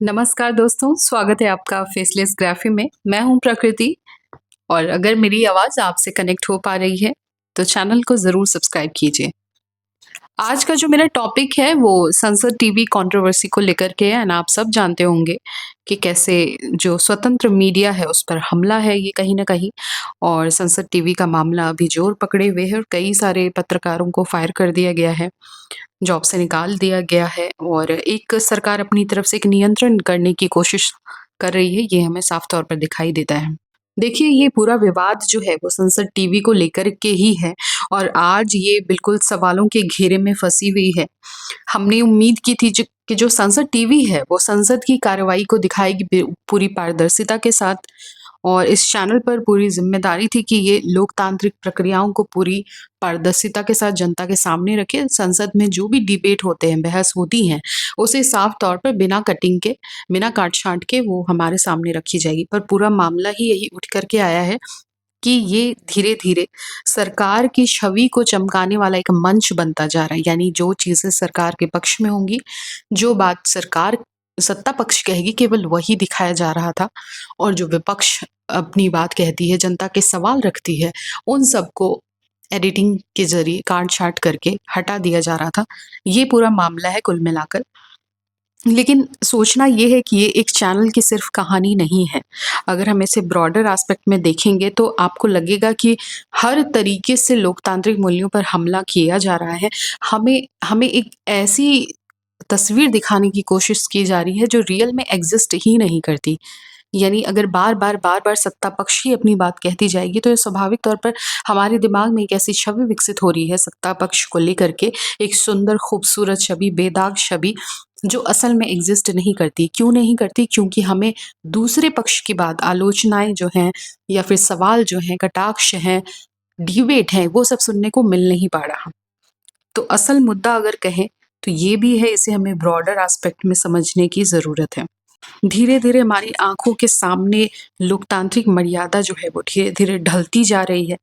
नमस्कार दोस्तों, स्वागत है आपका फेसलेस ग्राफी में। मैं हूं प्रकृति और अगर मेरी आवाज़ आपसे कनेक्ट हो पा रही है, तो चैनल को ज़रूर सब्सक्राइब कीजिए। आज का जो मेरा टॉपिक है वो संसद टीवी कंट्रोवर्सी को लेकर के है एंड आप सब जानते होंगे कि कैसे जो स्वतंत्र मीडिया है उस पर हमला है ये कहीं न कहीं और संसद टीवी का मामला अभी जोर पकड़े हुए है और कई सारे पत्रकारों को फायर कर दिया गया है, जॉब से निकाल दिया गया है और एक सरकार अपनी तरफ से एक नियंत्रण करने की कोशिश कर रही है, ये हमें साफ तौर पर दिखाई देता है। देखिए, ये पूरा विवाद जो है वो संसद टीवी को लेकर के ही है और आज ये बिल्कुल सवालों के घेरे में फँसी हुई है। हमने उम्मीद की थी कि जो संसद टीवी है, वो संसद की कार्रवाई को दिखाएगी पूरी पारदर्शिता के साथ और इस चैनल पर पूरी ज़िम्मेदारी थी कि ये लोकतांत्रिक प्रक्रियाओं को पूरी पारदर्शिता के साथ जनता के सामने रखे। संसद में जो भी डिबेट होते हैं, बहस होती हैं, उसे साफ तौर पर बिना कटिंग के, बिना काट-छाँट के वो हमारे सामने रखी जाएगी। पर पूरा मामला ही यही उठ कर के आया है कि ये धीरे-धीरे सरकार की छवि को चमकाने वाला एक मंच बनता जा रहा है। यानी जो चीज़ें सरकार के पक्ष में होंगी, जो बात सरकार सत्ता पक्ष कहेगी केवल वही दिखाया जा रहा था और जो विपक्ष अपनी बात कहती है, जनता के सवाल रखती है, उन सबको एडिटिंग के ज़रिए काट-छाँट करके हटा दिया जा रहा था। ये पूरा मामला है कुल मिलाकर। लेकिन सोचना ये है कि ये एक चैनल की सिर्फ़ कहानी नहीं है। अगर हम इसे ब्रॉडर एस्पेक्ट में देखेंगे तो आपको लगेगा कि हर तरीके से लोकतांत्रिक मूल्यों पर हमला किया जा रहा है। हमें हमें एक ऐसी तस्वीर दिखाने की कोशिश की जा रही है जो रियल में एग्ज़िस्ट ही नहीं करती। यानी अगर बार-बार सत्ता पक्ष ही अपनी बात कहती जाएगी तो ये स्वाभाविक तौर पर हमारे दिमाग में एक ऐसी छवि विकसित हो रही है सत्ता पक्ष को लेकर के, एक सुंदर खूबसूरत छवि, बेदाग छवि जो असल में एग्ज़िस्ट नहीं करती। क्यों नहीं करती? क्योंकि हमें दूसरे पक्ष की बात, आलोचनाएँ जो हैं या फिर सवाल जो हैं, कटाक्ष हैं, डिबेट है, वो सब सुनने को मिल नहीं पा रहा। तो असल मुद्दा अगर कहें तो ये भी है, इसे हमें ब्रॉडर एस्पेक्ट में समझने की ज़रूरत है। धीरे-धीरे हमारी आँखों के सामने लोकतांत्रिक मर्यादा जो है वो धीरे-धीरे ढलती जा रही है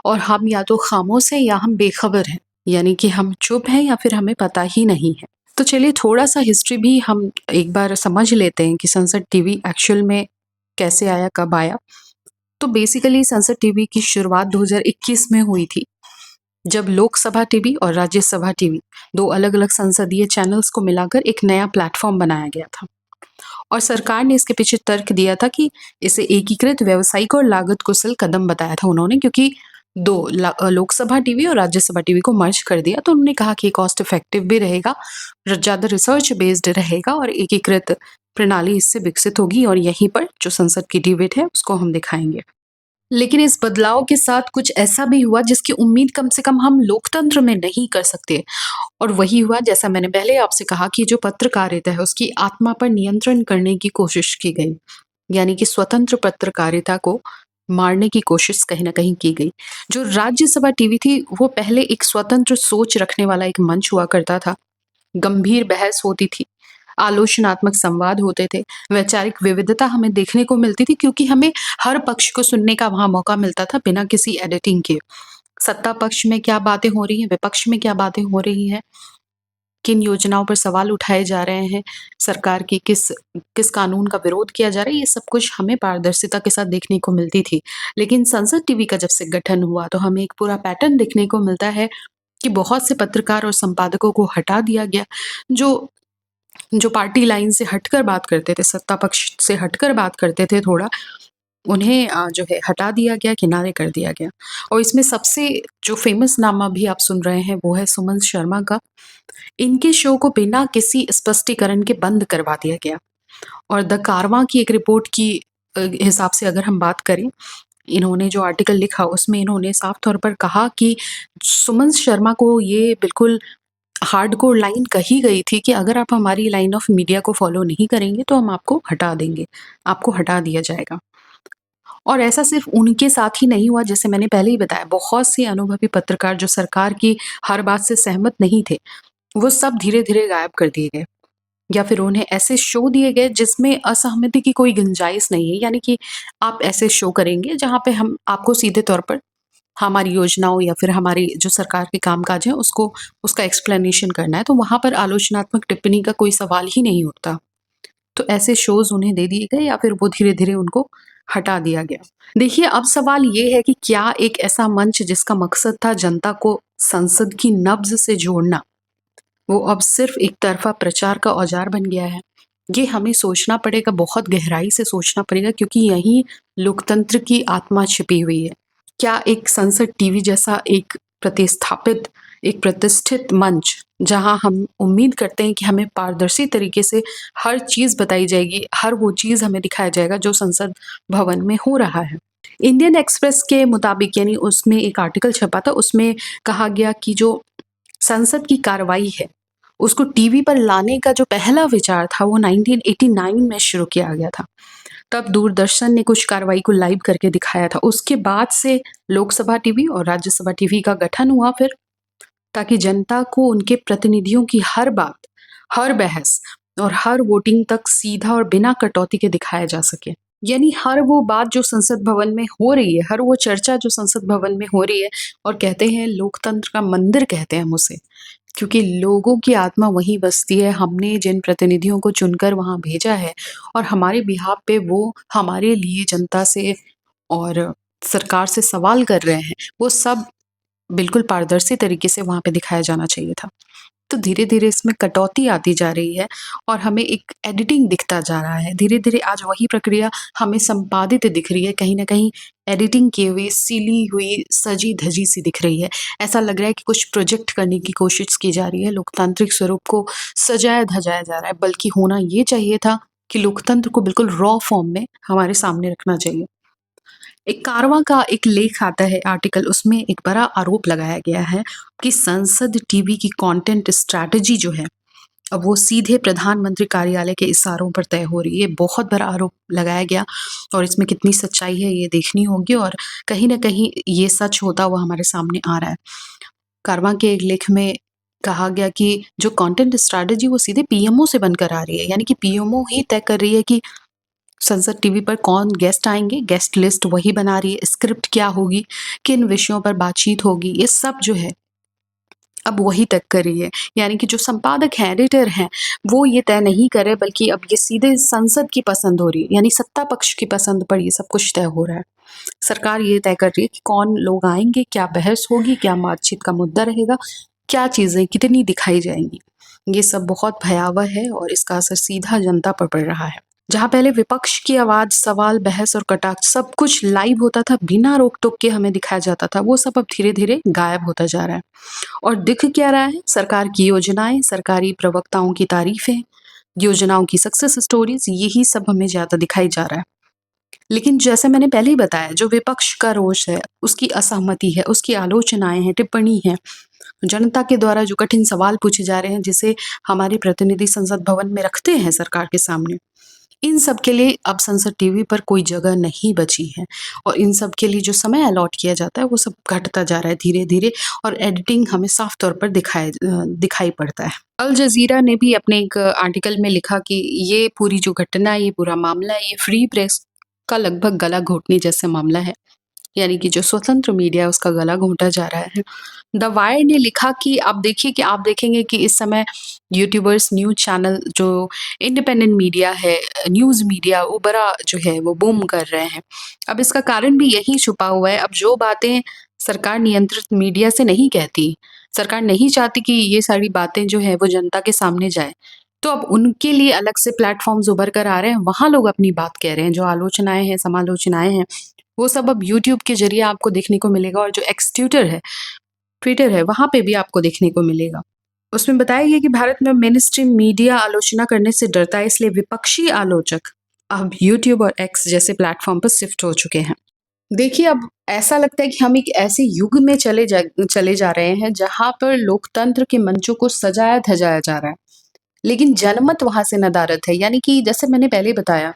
और हम या तो खामोश हैं या हम बेखबर हैं। यानी कि हम चुप हैं या फिर हमें पता ही नहीं है। तो चलिए थोड़ा-सा हिस्ट्री भी हम एक बार समझ लेते हैं कि संसद टीवी एक्चुअल में कैसे आया, कब आया? तो बेसिकली संसद टीवी की शुरुआत 2021 में हुई थी, जब लोकसभा टीवी और राज्यसभा टीवी 2 अलग-अलग संसदीय चैनल्स को मिलाकर एक नया प्लेटफ़ॉर्म बनाया गया था। और सरकार ने इसके पीछे तर्क दिया था कि इसे एकीकृत व्यावसायिक और लागत कुशल कदम बताया था उन्होंने क्योंकि लोकसभा टीवी और राज्यसभा टीवी को मर्ज कर दिया तो उन्होंने कहा कि कॉस्ट इफेक्टिव भी रहेगा, ज़्यादा रिसर्च बेस्ड रहेगा और एकीकृत प्रणाली इससे विकसित होगी और यहीं पर जो संसद की डिबेट है उसको हम दिखाएंगे। लेकिन इस बदलाव के साथ कुछ ऐसा भी हुआ जिसकी उम्मीद कम से कम हम लोकतंत्र में नहीं कर सकते और वही हुआ जैसा मैंने पहले आपसे कहा कि जो पत्रकारिता है उसकी आत्मा पर नियंत्रण करने की कोशिश की गई। यानी कि स्वतंत्र पत्रकारिता को मारने की कोशिश कहीं न कहीं की गई। जो राज्यसभा टीवी थी वो पहले एक स्वतंत्र सोच रखने वाला एक मंच हुआ करता था। गंभीर बहस होती थी, आलोचनात्मक संवाद होते थे, वैचारिक विविधता हमें देखने को मिलती थी क्योंकि हमें हर पक्ष को सुनने का वहाँ मौका मिलता था बिना किसी एडिटिंग के। सत्ता पक्ष में क्या बातें हो रही हैं, विपक्ष में क्या बातें हो रही हैं, किन योजनाओं पर सवाल उठाए जा रहे हैं, सरकार की किस किस कानून का विरोध किया जा रहा है, ये सब कुछ हमें पारदर्शिता के साथ देखने को मिलती थी। लेकिन संसद टीवी का जब से गठन हुआ तो हमें एक पूरा पैटर्न देखने को मिलता है कि बहुत से पत्रकार और संपादकों को हटा दिया गया, जो जो पार्टी लाइन से हटकर बात करते थे, सत्ता पक्ष से हटकर बात करते थे थोड़ा, उन्हें जो है हटा दिया गया, किनारे कर दिया गया। और इसमें सबसे जो फ़ेमस नाम अभी आप सुन रहे हैं वो है सुमन शर्मा का। इनके शो को बिना किसी स्पष्टीकरण के बंद करवा दिया गया और द कारवां की एक रिपोर्ट की हिसाब से अगर हम बात करें, इन्होंने जो आर्टिकल लिखा उसमें इन्होंने साफ तौर पर कहा कि सुमन शर्मा को ये बिल्कुल हार्डकोर लाइन कही गई थी कि अगर आप हमारी लाइन ऑफ मीडिया को फ़ॉलो नहीं करेंगे तो हम आपको हटा देंगे, आपको हटा दिया जाएगा। और ऐसा सिर्फ़ उनके साथ ही नहीं हुआ जैसे मैंने पहले ही बताया, बहुत से अनुभवी पत्रकार जो सरकार की हर बात से सहमत नहीं थे, वो सब धीरे-धीरे गायब कर दिए गए या फिर उन्हें ऐसे शो दिए गए जिसमें असहमति की कोई गुंजाइश नहीं है। यानी कि आप ऐसे शो करेंगे जहाँ पे हम आपको सीधे तौर पर हमारी योजनाओं या फिर हमारी जो सरकार के कामकाज है उसको उसका एक्सप्लेनेशन करना है, तो वहाँ पर आलोचनात्मक टिप्पणी का कोई सवाल ही नहीं उठता। तो ऐसे शोज़ उन्हें दे दिए गए या फिर वो धीरे-धीरे उनको हटा दिया गया। देखिए, अब सवाल ये है कि क्या एक ऐसा मंच जिसका मकसद था जनता को संसद की नब्ज़ से जोड़ना, वो अब सिर्फ़ एक तरफ़ा प्रचार का औज़ार बन गया है? ये हमें सोचना पड़ेगा, बहुत गहराई से सोचना पड़ेगा, क्योंकि यहीं लोकतंत्र की आत्मा छिपी हुई है। क्या एक संसद टीवी जैसा एक प्रतिष्ठित मंच, जहाँ हम उम्मीद करते हैं कि हमें पारदर्शी तरीके से हर चीज़ बताई जाएगी, हर वो चीज़ हमें दिखाया जाएगा जो संसद भवन में हो रहा है। इंडियन एक्सप्रेस के मुताबिक, यानी उसमें एक आर्टिकल छपा था, उसमें कहा गया कि जो संसद की कार्रवाई है, उसको टीवी पर लाने का जो पहला विचार था वो 1989 में शुरू किया गया था। तब दूरदर्शन ने कुछ कार्रवाई को लाइव करके दिखाया था। उसके बाद से लोकसभा टीवी और राज्यसभा टीवी का गठन हुआ फिर, ताकि जनता को उनके प्रतिनिधियों की हर बात, हर बहस और हर वोटिंग तक सीधा और बिना कटौती के दिखाया जा सके। यानी हर वो बात जो संसद भवन में हो रही है, हर वो चर्चा जो संसद भवन में हो रही है, और कहते हैं लोकतंत्र का मंदिर कहते हैं हम उसे, क्योंकि लोगों की आत्मा वहीं बसती है। हमने जिन प्रतिनिधियों को चुनकर वहाँ भेजा है और हमारे बिहाफ पे वो हमारे लिए जनता से और सरकार से सवाल कर रहे हैं, वो सब बिल्कुल पारदर्शी तरीके से वहाँ पे दिखाया जाना चाहिए था। तो धीरे-धीरे इसमें कटौती आती जा रही है और हमें एक एडिटिंग दिखता जा रहा है। धीरे-धीरे आज वही प्रक्रिया हमें संपादित दिख रही है, कहीं न कहीं एडिटिंग की हुई, सिली हुई, सजी-धजी सी दिख रही है। ऐसा लग रहा है कि कुछ प्रोजेक्ट करने की कोशिश की जा रही है, लोकतांत्रिक स्वरूप को सजाया-धजाया जा रहा है, बल्कि होना ये चाहिए था कि लोकतंत्र को बिल्कुल रॉ फॉर्म में हमारे सामने रखना चाहिए। एक कारवां का एक लेख आता है, आर्टिकल, उसमें एक बड़ा आरोप लगाया गया है कि संसद टीवी की कंटेंट स्ट्रैटेजी जो है, अब वो सीधे प्रधानमंत्री कार्यालय के इशारों पर तय हो रही है। बहुत बड़ा आरोप लगाया गया और इसमें कितनी सच्चाई है ये देखनी होगी, और कहीं न कहीं ये सच होता हुआ हमारे सामने आ रहा है। कारवां के एक लेख में कहा गया कि जो कंटेंट स्ट्रैटेजी वो सीधे पीएमओ से बनकर आ रही है, यानी कि पीएमओ ही तय कर रही है कि संसद टीवी पर कौन गेस्ट आएँगे, गेस्ट लिस्ट वही बना रही है, स्क्रिप्ट क्या होगी, किन विषयों पर बातचीत होगी, ये सब जो है अब वही तय कर रही है। यानी कि जो संपादक हैं, एडिटर हैं, वो ये तय नहीं कर रहे, बल्कि अब ये सीधे संसद की पसंद हो रही है, यानी सत्ता पक्ष की पसंद पर ये सब कुछ तय हो रहा है। सरकार ये तय कर रही है कि कौन लोग आएँगे, क्या बहस होगी, क्या बातचीत का मुद्दा रहेगा, क्या चीज़ें कितनी दिखाई जाएँगी। ये सब बहुत भयावह है और इसका असर सीधा जनता पर पड़ रहा है। जहाँ पहले विपक्ष की आवाज़, सवाल, बहस और कटाक्ष सब कुछ लाइव होता था, बिना रोक-टोक के हमें दिखाया जाता था, वो सब अब धीरे-धीरे गायब होता जा रहा है। और दिख क्या रहा है? सरकार की योजनाएँ, सरकारी प्रवक्ताओं की तारीफ़ें, योजनाओं की सक्सेस स्टोरीज़, यही सब हमें ज़्यादा दिखाई जा रहा है। लेकिन जैसे मैंने पहले ही बताया, जो विपक्ष का रोष है, उसकी असहमति है, उसकी आलोचनाएँ हैं, टिप्पणी है, जनता के द्वारा जो कठिन सवाल पूछे जा रहे हैं, जिसे हमारे प्रतिनिधि संसद भवन में रखते हैं सरकार के सामने, इन सब के लिए अब संसद टीवी पर कोई जगह नहीं बची है, और इन सब के लिए जो समय अलॉट किया जाता है वो सब घटता जा रहा है धीरे-धीरे, और एडिटिंग हमें साफ तौर पर दिखाई पड़ता है। अल जज़ीरा ने भी अपने एक आर्टिकल में लिखा कि ये पूरी जो घटना है, ये पूरा मामला है, ये फ्री प्रेस का लगभग गला घोटने जैसा मामला है। यानी कि जो स्वतंत्र मीडिया है उसका गला घोंटा जा रहा है। द वायर ने लिखा कि आप देखेंगे कि इस समय यूट्यूबर्स, न्यूज़ चैनल, जो इंडिपेंडेंट मीडिया है, न्यूज़ मीडिया, वो बड़ा जो है वो बूम कर रहे हैं। अब इसका कारण भी यही छुपा हुआ है। अब जो बातें सरकार नियंत्रित मीडिया से नहीं कहती, सरकार नहीं चाहती कि ये सारी बातें जो हैं वो जनता के सामने जाए, तो अब उनके लिए अलग से प्लेटफ़ॉर्म्स उभर कर आ रहे हैं, वहाँ लोग अपनी बात कह रहे हैं। जो आलोचनाएँ हैं, समालोचनाएँ हैं, वो सब अब यूट्यूब के ज़रिए आपको देखने को मिलेगा, और जो एक्स ट्विटर है, वहाँ पे भी आपको देखने को मिलेगा। उसमें बताया गया कि भारत में मेनस्ट्रीम मीडिया आलोचना करने से डरता है, इसलिए विपक्षी आलोचक अब यूट्यूब और एक्स जैसे प्लेटफ़ॉर्म पर शिफ्ट हो चुके हैं। देखिए, अब ऐसा लगता है कि हम एक ऐसे युग में चले जा रहे हैं, जहाँ पर लोकतंत्र के मंचों को सजाया-धजाया जा रहा है, लेकिन जनमत वहाँ से नदारद है। यानी कि जैसे मैंने पहले बताया,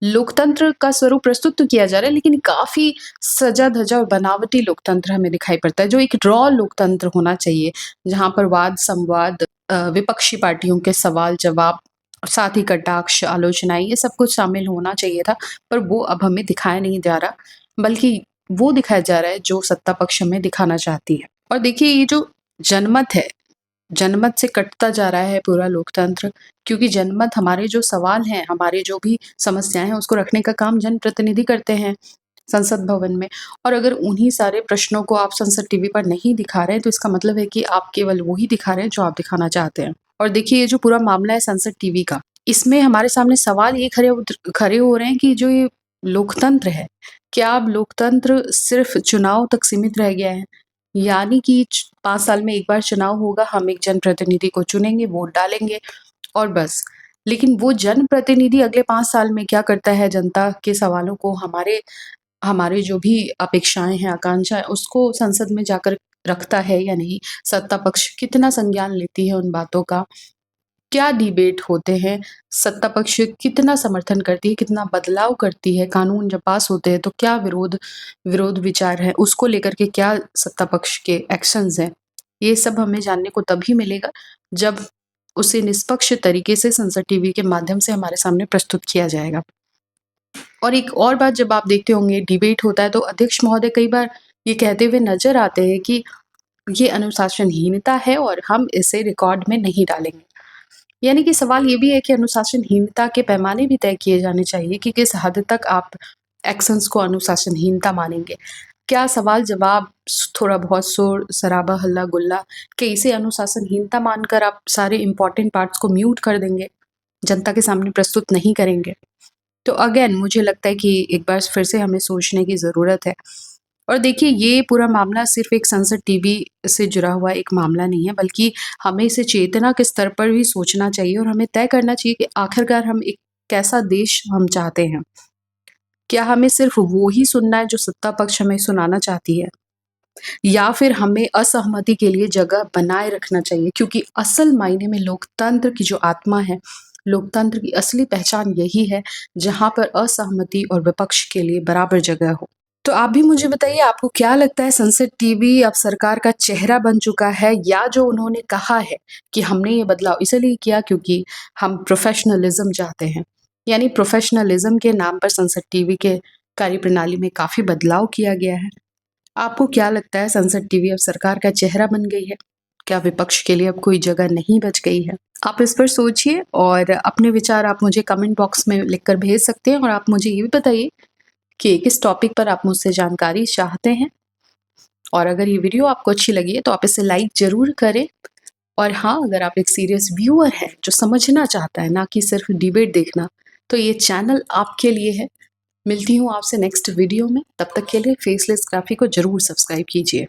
लोकतंत्र का स्वरूप प्रस्तुत तो किया जा रहा है, लेकिन काफ़ी सजा-धजा और बनावटी लोकतंत्र हमें दिखाई पड़ता है, जो एक रॉ लोकतंत्र होना चाहिए, जहाँ पर वाद-संवाद, विपक्षी पार्टियों के सवाल-जवाब, साथ ही कटाक्ष, आलोचनाएँ, ये सब कुछ शामिल होना चाहिए था, पर वो अब हमें दिखाया नहीं जा रहा, बल्कि वो दिखाया जा रहा है जो सत्ता पक्ष हमें दिखाना चाहती है। और देखिए, ये जो जनमत है, जनमत से कटता जा रहा है पूरा लोकतंत्र, क्योंकि जनमत हमारे जो सवाल हैं, हमारे जो भी समस्याएँ हैं, उसको रखने का काम जनप्रतिनिधि करते हैं संसद भवन में। और अगर उन्हीं सारे प्रश्नों को आप संसद टीवी पर नहीं दिखा रहे हैं, तो इसका मतलब है कि आप केवल वो ही दिखा रहे हैं जो आप दिखाना चाहते हैं। और देखिए, ये जो पूरा मामला है संसद टीवी का, इसमें हमारे सामने सवाल ये खड़े हो रहे हैं कि जो ये लोकतंत्र है, क्या अब लोकतंत्र सिर्फ़ चुनाव तक सीमित रह गया है? यानी कि 5 साल में एक बार चुनाव होगा, हम एक जनप्रतिनिधि को चुनेंगे, वोट डालेंगे और बस। लेकिन वो जनप्रतिनिधि अगले 5 साल में क्या करता है, जनता के सवालों को, हमारे हमारे जो भी अपेक्षाएँ हैं, आकांक्षाएँ, उसको संसद में जाकर रखता है या नहीं? सत्ता पक्ष कितना संज्ञान लेती है उन बातों का? क्या डिबेट होते हैं? सत्ता पक्ष कितना समर्थन करती है, कितना बदलाव करती है? कानून जब पास होते हैं तो क्या विरोध विचार है? उसको लेकर के क्या सत्ता पक्ष के एक्शंस हैं? ये सब हमें जानने को तभी मिलेगा जब उसे निष्पक्ष तरीके से संसद टीवी के माध्यम से हमारे सामने प्रस्तुत किया जाएगा। और एक और बात, जब आप देखते होंगे डिबेट होता है तो अध्यक्ष महोदय कई बार ये कहते हुए नज़र आते हैं कि ये अनुशासनहीनता है और हम इसे रिकॉर्ड में नहीं डालेंगे। यानी कि सवाल ये भी है कि अनुशासनहीनता के पैमाने भी तय किए जाने चाहिए कि किस हद तक आप एक्शंस को अनुशासनहीनता मानेंगे। क्या सवाल-जवाब, थोड़ा बहुत शोर-शराबा, हल्ला-गुल्ला, क्या इसे अनुशासनहीनता मानकर आप सारे इम्पोर्टेंट पार्ट्स को म्यूट कर देंगे, जनता के सामने प्रस्तुत नहीं करेंगे? तो अगेन मुझे लगता है कि एक बार फिर से हमें सोचने की ज़रूरत है। और देखिए, ये पूरा मामला सिर्फ़ एक संसद टीवी से जुड़ा हुआ एक मामला नहीं है, बल्कि हमें इसे चेतना के स्तर पर भी सोचना चाहिए और हमें तय करना चाहिए कि आखिरकार हम एक कैसा देश हम चाहते हैं। क्या हमें सिर्फ़ वो ही सुनना है जो सत्ता पक्ष हमें सुनाना चाहती है? या फिर हमें असहमति के लिए जगह बनाए रखना चाहिए? क्योंकि असल मायने में लोकतंत्र की जो आत्मा है, लोकतंत्र की असली पहचान यही है, जहाँ पर असहमति और विपक्ष के लिए बराबर जगह हो। तो आप भी मुझे बताइए, आपको क्या लगता है, संसद टीवी अब सरकार का चेहरा बन चुका है, या जो उन्होंने कहा है कि हमने ये बदलाव इसलिए किया क्योंकि हम प्रोफ़ेशनलिज़्म चाहते हैं। यानी प्रोफ़ेशनलिज़्म के नाम पर संसद टीवी के कार्यप्रणाली में काफ़ी बदलाव किया गया है। आपको क्या लगता है, संसद टीवी अब सरकार का चेहरा बन गई है? क्या विपक्ष के लिए अब कोई जगह नहीं बच गई है? आप इस पर सोचिए और अपने विचार आप मुझे कमेंट बॉक्स में लिखकर भेज सकते हैं, और आप मुझे ये भी बताइए कि किस टॉपिक पर आप मुझसे जानकारी चाहते हैं। और अगर ये वीडियो आपको अच्छी लगी है तो आप इसे लाइक ज़रूर करें। और हाँ, अगर आप एक सीरियस व्यूअर हैं जो समझना चाहता है, ना कि सिर्फ डिबेट देखना, तो ये चैनल आपके लिए है। मिलती हूँ आपसे नेक्स्ट वीडियो में, तब तक के लिए फेसलेस ग्राफी को ज़रूर सब्सक्राइब कीजिए।